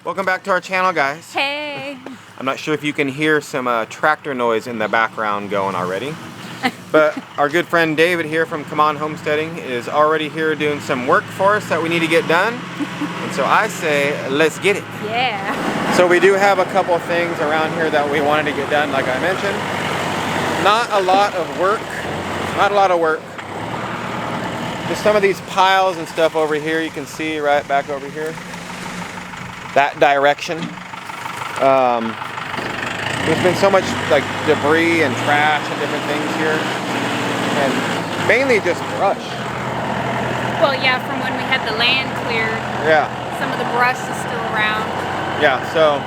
Welcome back to our channel, guys. Hey! I'm not sure if you can hear some tractor noise in the background going already. But our good friend David here from Come On Homesteading is already here doing some work for us that we need to get done. And so I say, let's get it. Yeah. So we do have a couple of things around here that we wanted to get done, like I mentioned. Not a lot of work. Not a lot of work. Just some of these piles and stuff over here. You can see right back over here. That direction. There's been so much like debris and trash and different things here, and mainly just brush. Well, yeah, from when we had the land cleared. Yeah. Some of the brush is still around. Yeah. So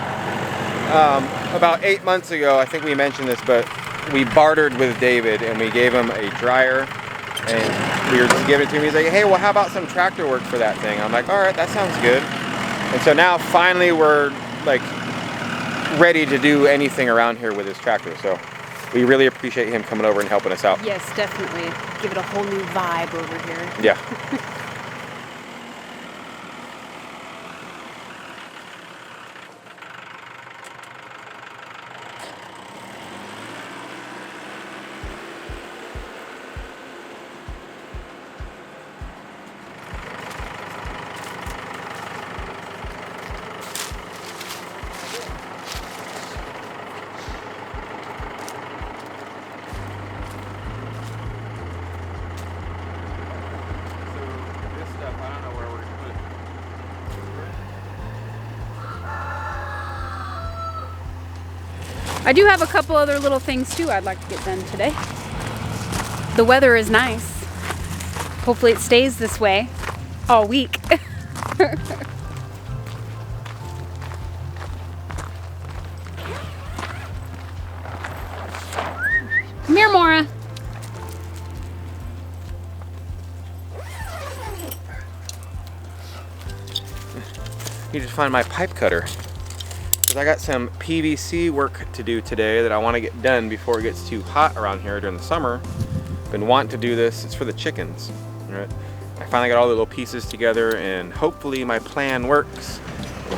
about 8 months ago, I think we mentioned this, but we bartered with David and we gave him a dryer, and we were just giving it to him. He's like, "Hey, well, how about some tractor work for that thing?" I'm like, "All right, that sounds good." And so now finally we're like ready to do anything around here with his tractor. So we really appreciate him coming over and helping us out. Yes, definitely. Give it a whole new vibe over here. Yeah. I do have a couple other little things too I'd like to get done today. The weather is nice. Hopefully it stays this way all week. Come here, Mora. Need to find my pipe cutter. I got some PVC work to do today that I want to get done before it gets too hot around here during the summer. Been wanting to do this. It's for the chickens. Right? I finally got all the little pieces together, and hopefully my plan works.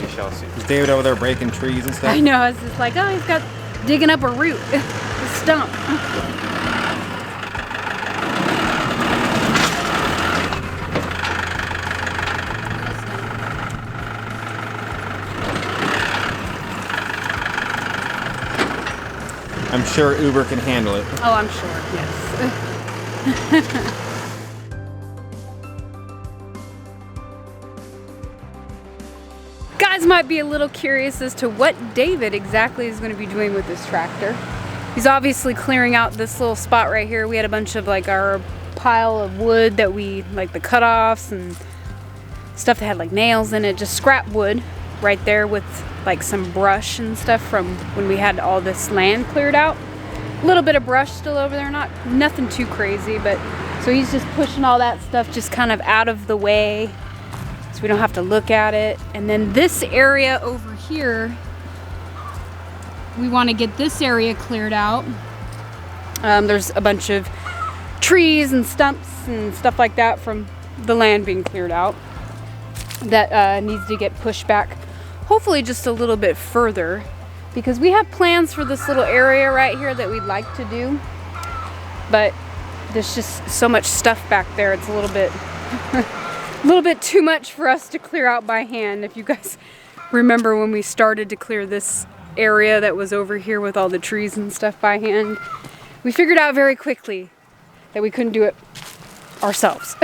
We shall see. Is David over there breaking trees and stuff? I know. It's just like, oh, he's got digging up a root, a stump. I'm sure Uber can handle it. Oh, I'm sure, yes. Guys might be a little curious as to what David exactly is going to be doing with this tractor. He's obviously clearing out this little spot right here. We had a bunch of like our pile of wood that we, like the cutoffs and stuff that had like nails in it, just scrap wood right there with like some brush and stuff from when we had all this land cleared out. A little bit of brush still over there, nothing too crazy, but so he's just pushing all that stuff just kind of out of the way so we don't have to look at it. And then this area over here, we want to get this area cleared out. There's a bunch of trees and stumps and stuff like that from the land being cleared out that needs to get pushed back, hopefully just a little bit further, because we have plans for this little area right here that we'd like to do, but there's just so much stuff back there. It's a little bit too much for us to clear out by hand. If you guys remember when we started to clear this area that was over here with all the trees and stuff by hand, we figured out very quickly that we couldn't do it ourselves.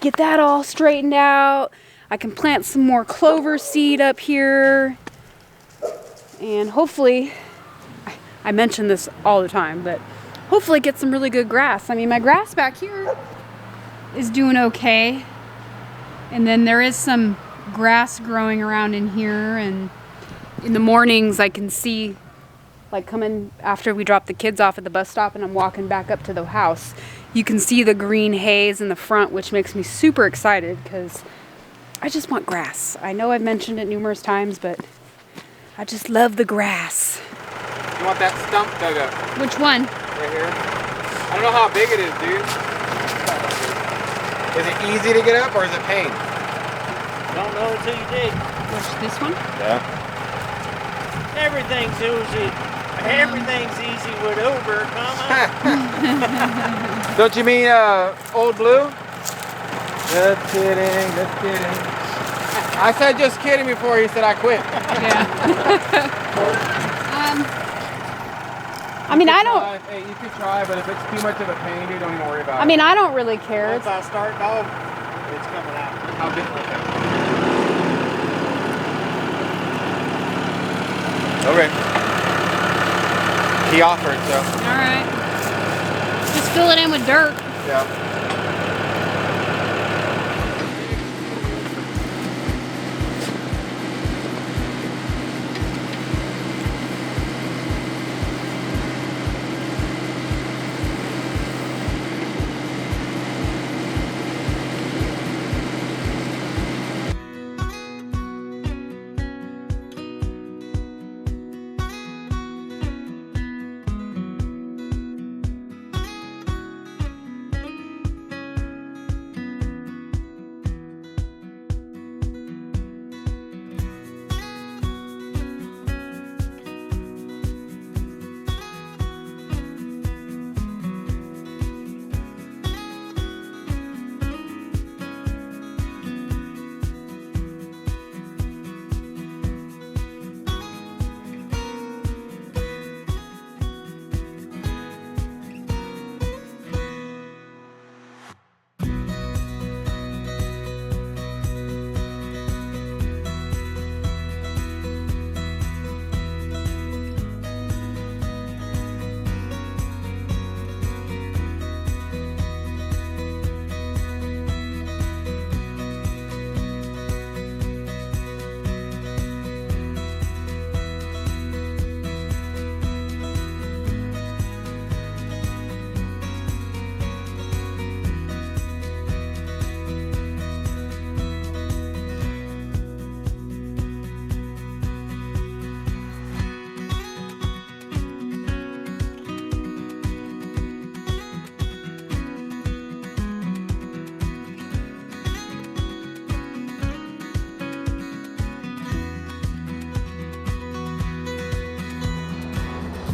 Get that all straightened out. I can plant some more clover seed up here. And hopefully, I mention this all the time, but hopefully get some really good grass. I mean, my grass back here is doing okay. And then there is some grass growing around in here. And in the mornings, I can see, like coming after we drop the kids off at the bus stop and I'm walking back up to the house, you can see the green haze in the front, which makes me super excited because I just want grass. I know I've mentioned it numerous times, but I just love the grass. You want that stump dug up? Which one? Right here. I don't know how big it is, dude. Is it easy to get up or is it pain? Don't know until you dig. Which, this one? Yeah. Everything's easy. Everything's easy with Uber, Don't you mean Old Blue? Just kidding, just kidding. I said just kidding before he said I quit. Yeah. I mean, I don't. Hey, you could try, but if it's too much of a pain, dude, don't even worry about it. I mean, I don't really care. Once I start, dog, it's coming out. I'll get it. Okay. He offered, so. All right. Just fill it in with dirt. Yeah.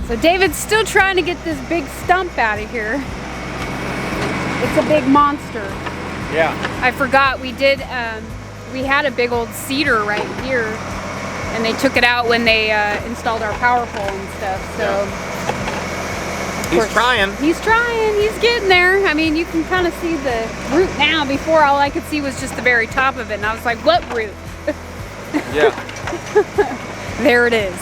So David's still trying to get this big stump out of here. It's a big monster. Yeah. I forgot we did, we had a big old cedar right here and they took it out when they installed our power pole and stuff, so. Yeah. He's trying. He's trying, he's getting there. I mean, you can kind of see the root now. Before, all I could see was just the very top of it and I was like, what root? Yeah. There it is.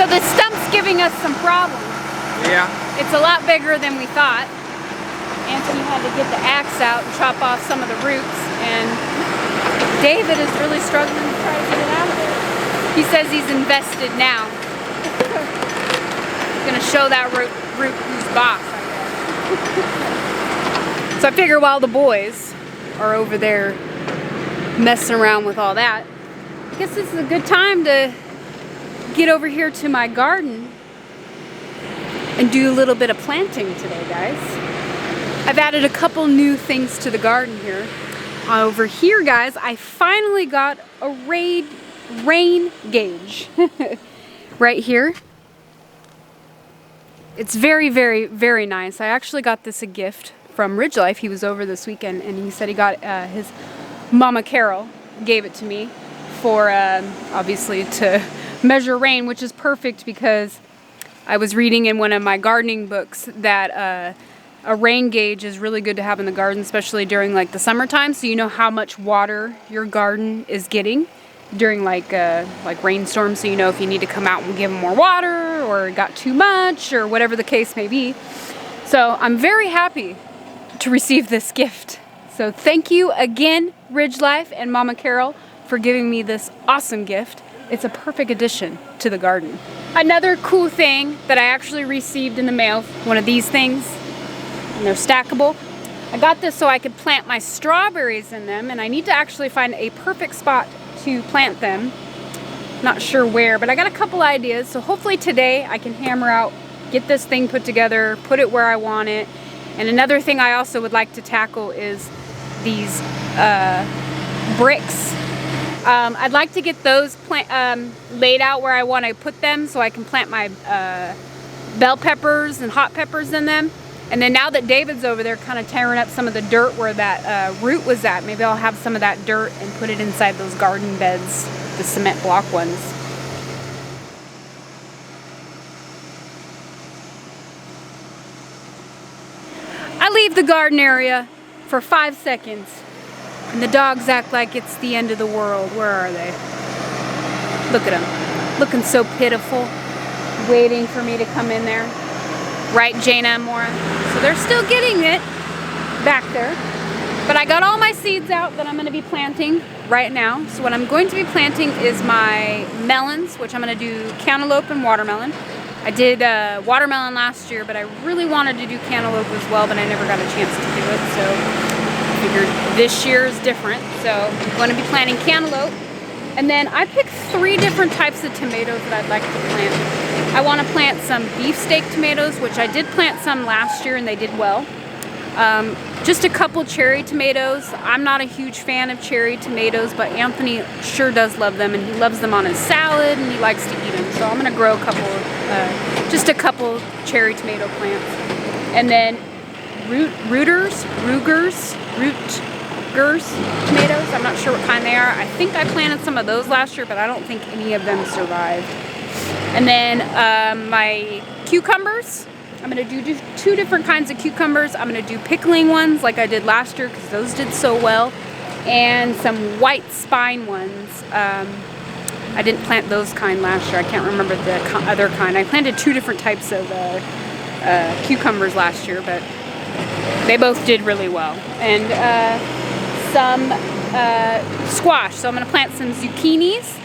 So the stump's giving us some problems. Yeah. It's a lot bigger than we thought. Anthony had to get the axe out and chop off some of the roots, and David is really struggling to try to get it out of there. He says he's invested now. He's gonna show that root who's boss, I guess. So I figure while the boys are over there messing around with all that, I guess this is a good time to get over here to my garden and do a little bit of planting today, guys. I've added a couple new things to the garden here. Over here, guys, I finally got a rain gauge right here. It's very, very, very nice. I actually got this a gift from Ridge Life. He was over this weekend and he said he got his Mama Carol gave it to me for obviously to measure rain, which is perfect because I was reading in one of my gardening books that a rain gauge is really good to have in the garden, especially during like the summertime, so you know how much water your garden is getting. during like rainstorms, so you know if you need to come out and give them more water or it got too much or whatever the case may be. So I'm very happy to receive this gift. So thank you again, Ridge Life and Mama Carol, for giving me this awesome gift. It's a perfect addition to the garden. Another cool thing that I actually received in the mail, one of these things, and they're stackable. I got this so I could plant my strawberries in them, and I need to actually find a perfect spot to plant them. Not sure where, but I got a couple ideas, so hopefully today I can hammer out, get this thing put together, put it where I want it. And another thing I also would like to tackle is these bricks. I'd like to get those laid out where I want to put them so I can plant my bell peppers and hot peppers in them. And then now that David's over there kind of tearing up some of the dirt where that root was at, maybe I'll have some of that dirt and put it inside those garden beds, the cement block ones. I leave the garden area for 5 seconds and the dogs act like it's the end of the world. Where are they? Look at them, looking so pitiful, waiting for me to come in there. Right, Jana and Mora? So they're still getting it back there. But I got all my seeds out that I'm going to be planting right now. So what I'm going to be planting is my melons, which I'm going to do cantaloupe and watermelon. I did watermelon last year, but I really wanted to do cantaloupe as well, but I never got a chance to do it. So I figured this year is different. So I'm going to be planting cantaloupe. And then I picked 3 different types of tomatoes that I'd like to plant. I want to plant some beefsteak tomatoes, which I did plant some last year and they did well. Just a couple cherry tomatoes. I'm not a huge fan of cherry tomatoes, but Anthony sure does love them, and he loves them on his salad and he likes to eat them. So I'm going to grow a couple, just a couple cherry tomato plants. And then Rutgers tomatoes. I'm not sure what kind they are. I think I planted some of those last year, but I don't think any of them survived. And then my cucumbers. I'm going to do 2 different kinds of cucumbers. I'm going to do pickling ones like I did last year because those did so well. And some white spine ones. I didn't plant those kind last year. I can't remember the other kind. I planted 2 different types of cucumbers last year, but they both did really well. And some squash. So I'm going to plant some zucchinis.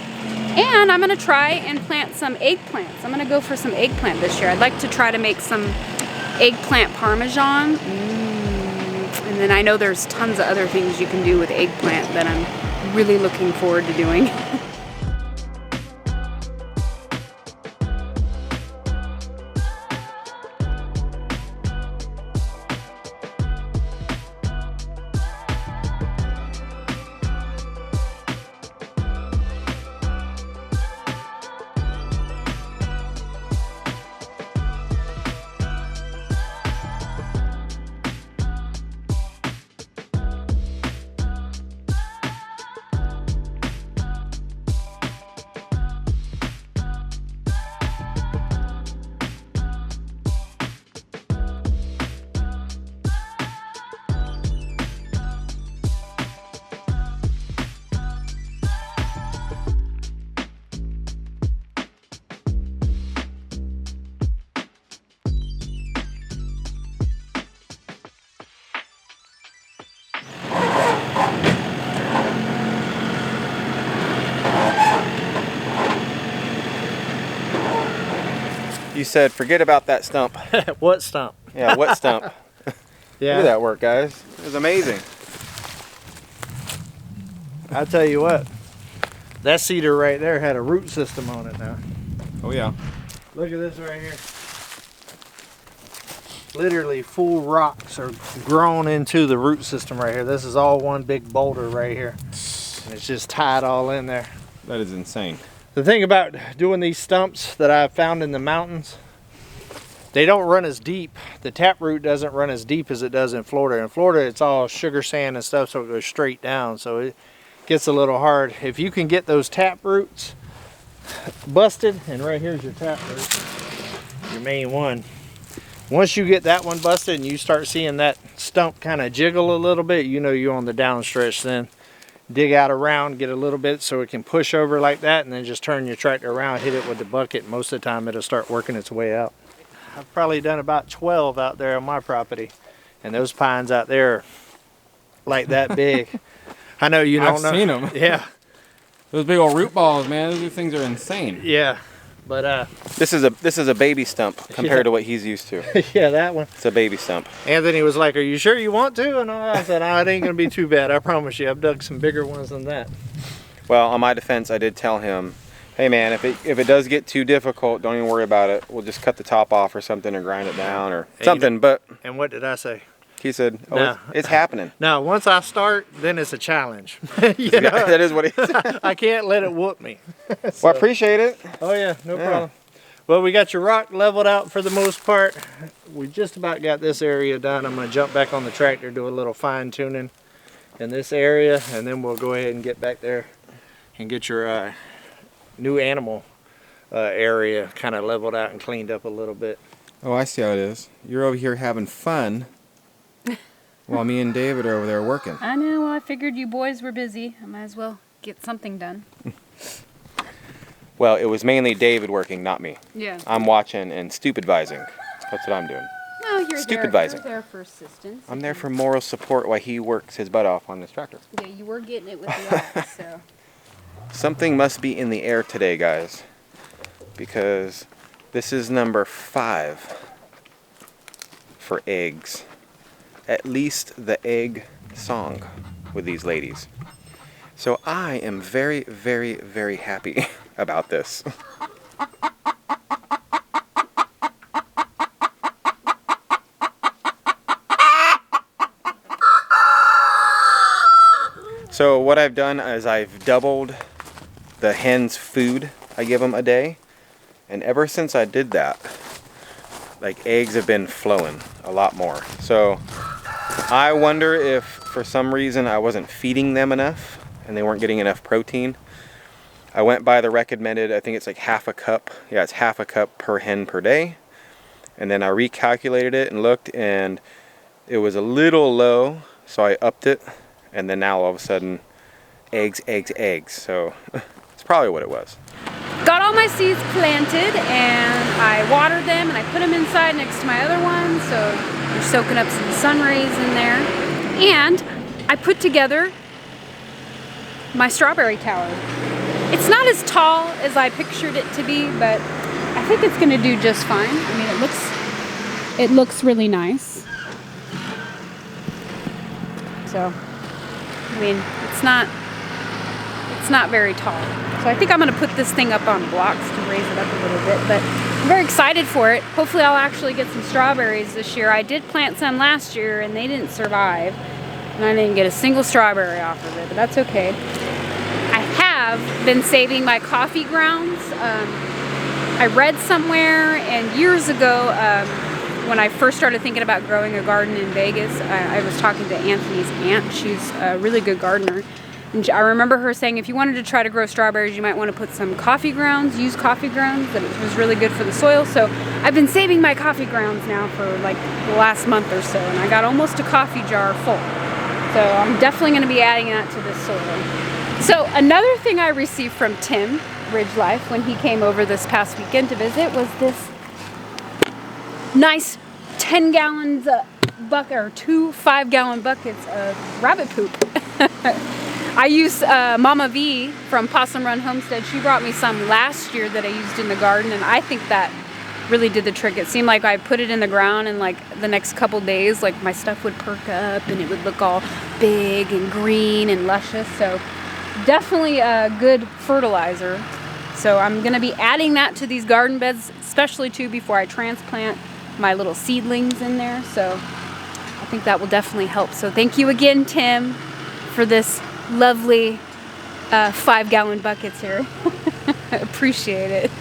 And I'm going to try and plant some eggplants. I'm going to go for some eggplant this year. I'd like to try to make some eggplant parmesan. And then I know there's tons of other things you can do with eggplant that I'm really looking forward to doing. You said forget about that stump. What stump? Yeah, what stump? Yeah. Look at that work, guys. It was amazing. I tell you what, that cedar right there had a root system on it now. Oh yeah. Look at this right here. Literally full rocks are grown into the root system right here. This is all one big boulder right here. And it's just tied all in there. That is insane. The thing about doing these stumps that I've found in the mountains, they don't run as deep. The taproot doesn't run as deep as it does in Florida. In Florida, it's all sugar sand and stuff, so it goes straight down. So it gets a little hard. If you can get those taproots busted, and right here's your taproot, your main one. Once you get that one busted and you start seeing that stump kind of jiggle a little bit, you know you're on the downstretch then. dig out around, get a little bit so it can push over like that, and then just turn your tractor around, hit it with the bucket. Most of the time it'll start working its way out. I've probably done about 12 out there on my property, and those pines out there are like that big. I know you don't know. I've seen them. Yeah. Those big old root balls, man. Those things are insane. Yeah. But this is a baby stump compared to what he's used to. yeah, that one. It's a baby stump. Anthony was like, "Are you sure you want to?" And I said, "Oh, it ain't gonna be too bad. I promise you. I've dug some bigger ones than that." Well, on my defense, I did tell him, "Hey, man, if it does get too difficult, don't even worry about it. We'll just cut the top off or something, or grind it down or something." But and what did I say? he said, "Oh, No. it's happening." No, once I start, then it's a challenge. Yeah, that is what he said. I can't let it whoop me. Well, I appreciate it. Oh yeah, no problem. Well, we got your rock leveled out for the most part. We just about got this area done. I'm going to jump back on the tractor, do a little fine tuning in this area, and then we'll go ahead and get back there and get your new animal area kind of leveled out and cleaned up a little bit. Oh, I see how it is. You're over here having fun while me and David are over there working. I know. Well, I figured you boys were busy. I might as well get something done. Well, it was mainly David working, not me. Yeah. I'm watching and stupid-vising. That's what I'm doing. No, you're Stupid-vising. there for assistance. I'm there for moral support while he works his butt off on this tractor. Yeah, you were getting it with the axe, so. Something must be in the air today, guys, because this is number 5 for eggs. At least the egg song with these ladies. So I am very, very, very happy about this. So what I've done is I've doubled the hens' food I give them a day, and ever since I did that, like, eggs have been flowing a lot more. So I wonder if for some reason I wasn't feeding them enough and they weren't getting enough protein. I went by the recommended, I think it's like half a cup. Yeah, it's half a cup per hen per day. And then I recalculated it and looked, and it was a little low, so I upped it. And then now all of a sudden, eggs, eggs, eggs. So it's probably what it was. Got all my seeds planted, and I watered them, and I put them inside next to my other ones, so they're soaking up some sun rays in there. And I put together my strawberry tower. It's not as tall as I pictured it to be, but I think it's gonna do just fine. I mean, it looks really nice. So, I mean, it's not very tall. So I think I'm gonna put this thing up on blocks to raise it up a little bit, but I'm very excited for it. Hopefully I'll actually get some strawberries this year. I did plant some last year and they didn't survive, and I didn't get a single strawberry off of it, but that's okay. I have been saving my coffee grounds. I read somewhere, and years ago, when I first started thinking about growing a garden in Vegas, I was talking to Anthony's aunt. She's a really good gardener. And I remember her saying if you wanted to try to grow strawberries, you might want to put some coffee grounds, used coffee grounds, that it was really good for the soil. So I've been saving my coffee grounds now for like the last month or so, and I got almost a coffee jar full. So I'm definitely going to be adding that to this soil. So another thing I received from Tim Ridge Life when he came over this past weekend to visit was this nice 10 gallons bucket, or 2 5-gallon buckets of rabbit poop. I use Mama V from Possum Run Homestead. She brought me some last year that I used in the garden, and I think that really did the trick. It seemed like I put it in the ground, and like the next couple days, like my stuff would perk up and it would look all big and green and luscious. So definitely a good fertilizer. So I'm gonna be adding that to these garden beds, especially too before I transplant my little seedlings in there. So I think that will definitely help. So thank you again, Tim, for this lovely 5-gallon buckets here. Appreciate it.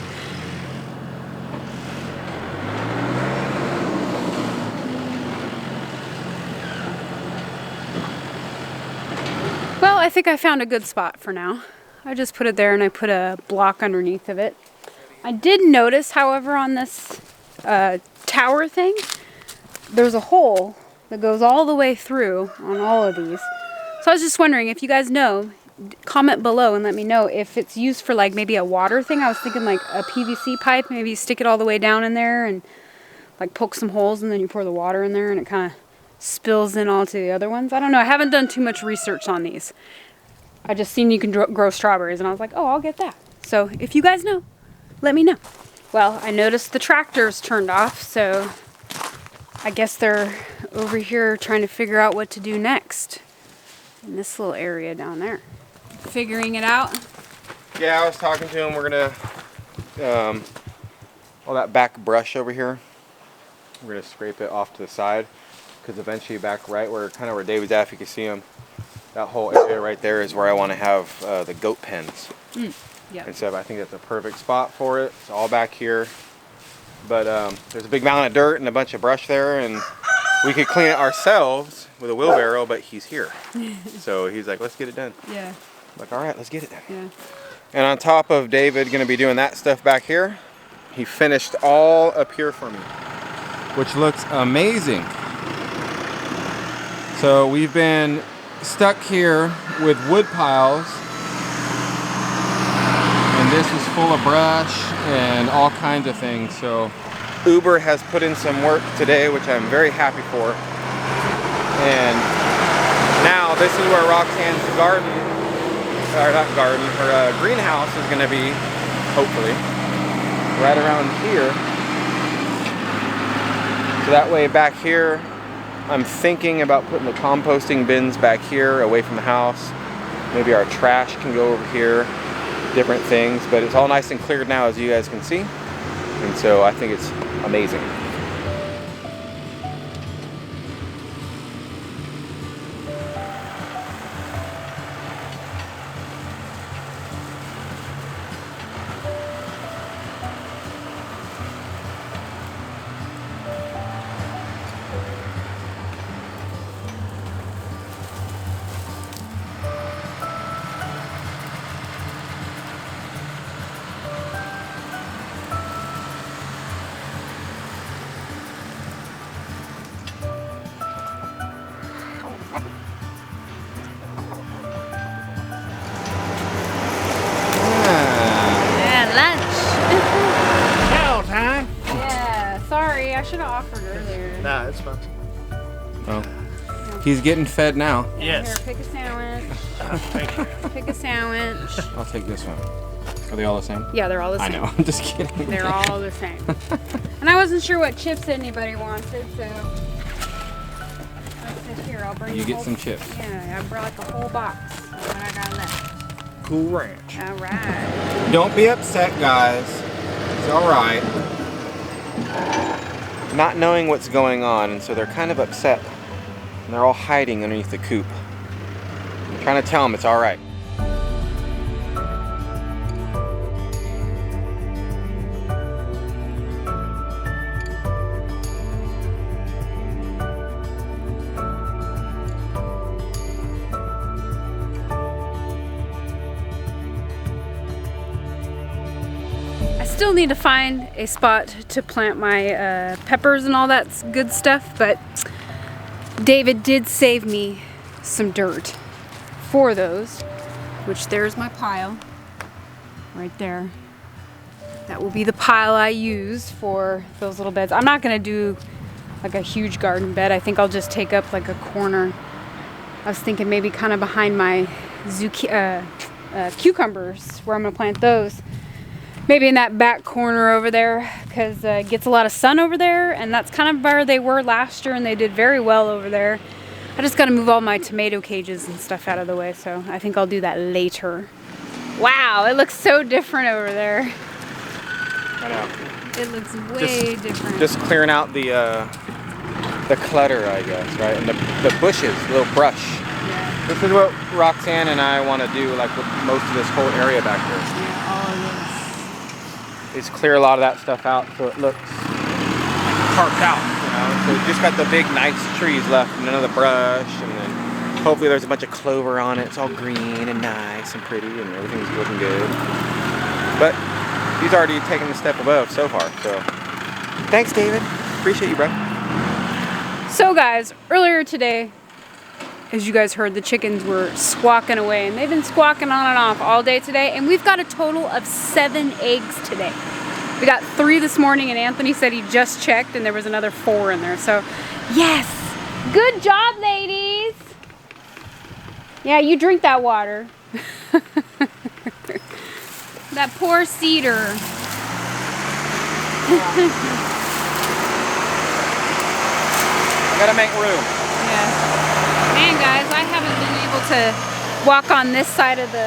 Well, I think I found a good spot for now. I just put it there and I put a block underneath of it. I did notice, however, on this tower thing, there's a hole that goes all the way through on all of these. So I was just wondering if you guys know, comment below and let me know if it's used for like maybe a water thing. I was thinking like a PVC pipe, maybe you stick it all the way down in there and like poke some holes and then you pour the water in there and it kind of spills in all to the other ones. I don't know. I haven't done too much research on these. I just seen you can grow strawberries and I was like, oh, I'll get that. So if you guys know, let me know. Well, I noticed the tractor's turned off, so I guess they're over here trying to figure out what to do next in this little area down there. Figuring it out. Yeah, I was talking to him. We're gonna all that back brush over here, we're gonna scrape it off to the side, because eventually back right where where David's at, if you can see him, that whole area right there is where I want to have the goat pens. Yeah. And so I think that's a perfect spot for it. It's all back here, but there's a big mountain of dirt and a bunch of brush there, and we could clean it ourselves with a wheelbarrow, but he's here. So he's like, let's get it done. Yeah. I'm like, all right, let's get it done. Yeah. And on top of David gonna be doing that stuff back here, he finished all up here for me, which looks amazing. So we've been stuck here with wood piles, and this is full of brush and all kinds of things. So Uber has put in some work today, which I'm very happy for. And now this is where Roxanne's garden, or not garden, her greenhouse is gonna be, hopefully, right around here. So that way back here, I'm thinking about putting the composting bins back here away from the house. Maybe our trash can go over here, different things, but it's all nice and cleared now, as you guys can see. And so I think it's amazing. Sorry, I should have offered earlier. Nah, it's fine. Oh. He's getting fed now. Yes. Here, pick a sandwich. Thank you. Pick a sandwich. I'll take this one. Are they all the same? Yeah, they're all the I same. know, I'm just kidding. They're all the same. And I wasn't sure what chips anybody wanted, so I said, here, I'll bring You the get whole, some chips. Yeah, I brought the whole box. What I got left. Cool Ranch. All right. Don't be upset, guys. It's all right. Not knowing what's going on, and so they're kind of upset. And they're all hiding underneath the coop. I'm trying to tell them it's all right. I still need to find a spot to plant my peppers and all that good stuff, but David did save me some dirt for those, which there's my pile right there. That will be the pile I use for those little beds. I'm not gonna do like a huge garden bed. I think I'll just take up like a corner. I was thinking maybe kind of behind my cucumbers, where I'm gonna plant those. Maybe in that back corner over there, because it gets a lot of sun over there, and that's kind of where they were last year, and they did very well over there. I just got to move all my tomato cages and stuff out of the way, so I think I'll do that later. Wow, it looks so different over there. I know. It looks way different. Just clearing out the clutter, I guess, right? And the bushes, little brush. Yeah. This is what Roxanne and I want to do, like with most of this whole area back here. Yeah, all of this. Is clear a lot of that stuff out so it looks carved out, you know. So we just got the big nice trees left and none of the brush, and then hopefully there's a bunch of clover on it. It's all green and nice and pretty and everything's looking good. But he's already taken the step above so far, so thanks, David. Appreciate you, bro. So guys, earlier today, as you guys heard, the chickens were squawking away, and they've been squawking on and off all day today, and we've got a total of 7 eggs today. We got 3 this morning, and Anthony said he just checked and there was another 4 in there. So, yes! Good job, ladies! Yeah, you drink that water. That poor cedar. I gotta make room. Yeah. Man, guys, I haven't been able to walk on this side of the...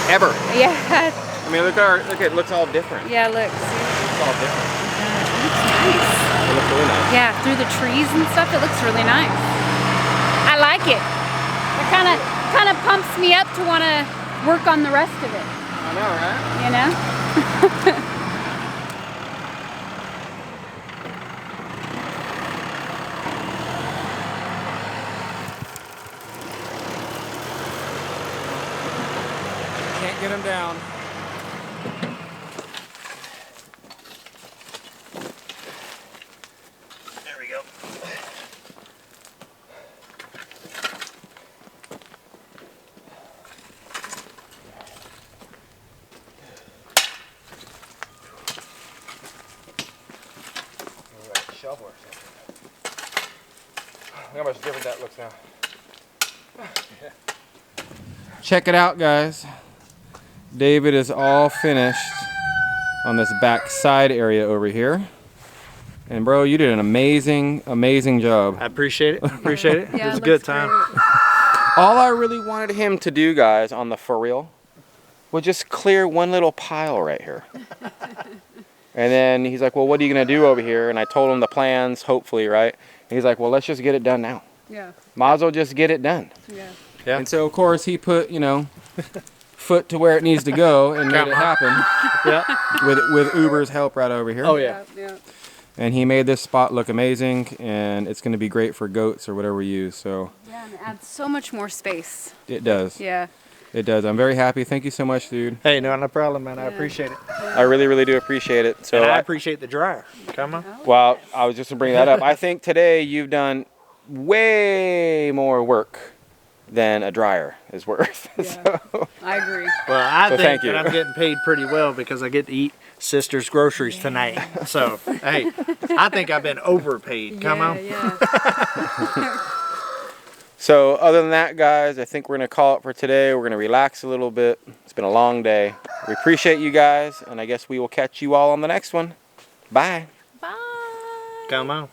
Ever. Yeah. I mean, look, it looks all different. Yeah, look. It's all different. It looks nice. It looks really nice. Yeah, through the trees and stuff, it looks really nice. I like it. It kind of pumps me up to want to work on the rest of it. I know, right? You know? Can't get him down. There we go. Shovel or something. Look how much different that looks now. Check it out, guys. David is all finished on this back side area over here. And bro, you did an amazing job. I appreciate it. Appreciate it. Yeah, It was a it good looks time. great. All I really wanted him to do, guys, on the for real, was just clear one little pile right here. And then he's like, well, what are you gonna do over here? And I told him the plans, hopefully, right? And he's like, well, let's just get it done now. Yeah. Might as well just get it done. Yeah. Yeah. And so, of course, he put, you know, foot to where it needs to go and made it happen Yeah. with Uber's help right over here. Oh yeah. Yeah. And he made this spot look amazing, and it's going to be great for goats or whatever we use. So Yeah, and it adds so much more space. it does. Yeah. It does. I'm very happy. Thank you so much, dude. Hey, no problem, man. I Yeah. appreciate it. I really do appreciate it. So And I appreciate the dryer. Come on. well, I was just to bring that up. I think today you've done way more work than a dryer is worth. Yeah. So, I agree. Well, I So think thank you. that I'm getting paid pretty well because I get to eat sister's groceries tonight. So, hey, I think I've been overpaid. Come on. Yeah. so other than that, guys, I think we're going to call it for today. We're going to relax a little bit. It's been a long day. We appreciate you guys, and I guess we will catch you all on the next one. Bye. Bye. Come on.